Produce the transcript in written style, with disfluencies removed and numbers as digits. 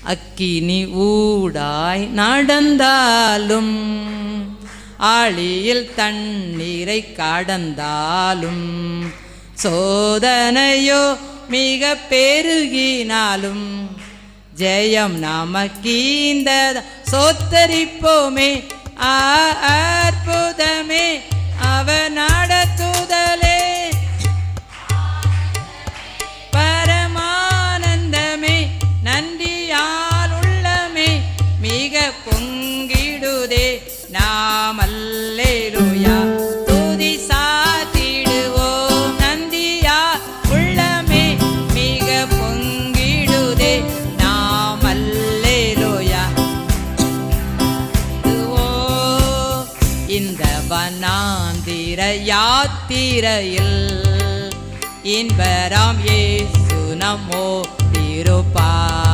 அக்கினி ஊடாய் நடந்தாலும் ஆழியில் தண்ணீரை கடந்தாலும் சோதனையோ மிக பெருகினாலும் ஜெயம் நமக்கீந்த சோத்தரிப்போமே. அற்புதமே அவர் நடத்துதலே, பரமானந்தமே நன்றியால் உள்ளமே மிக பொங்கிடுதே. நாம் அல்லேலூயா துதி சாத்திடுவோம், நந்தியா உள்ளமே மிக பொங்கிடுதே. நாம் அல்லேலூயா இந்த வனாந்திர யாத்திரையில் இன்பராம் இயேசு நம்மோடிருப்பார்.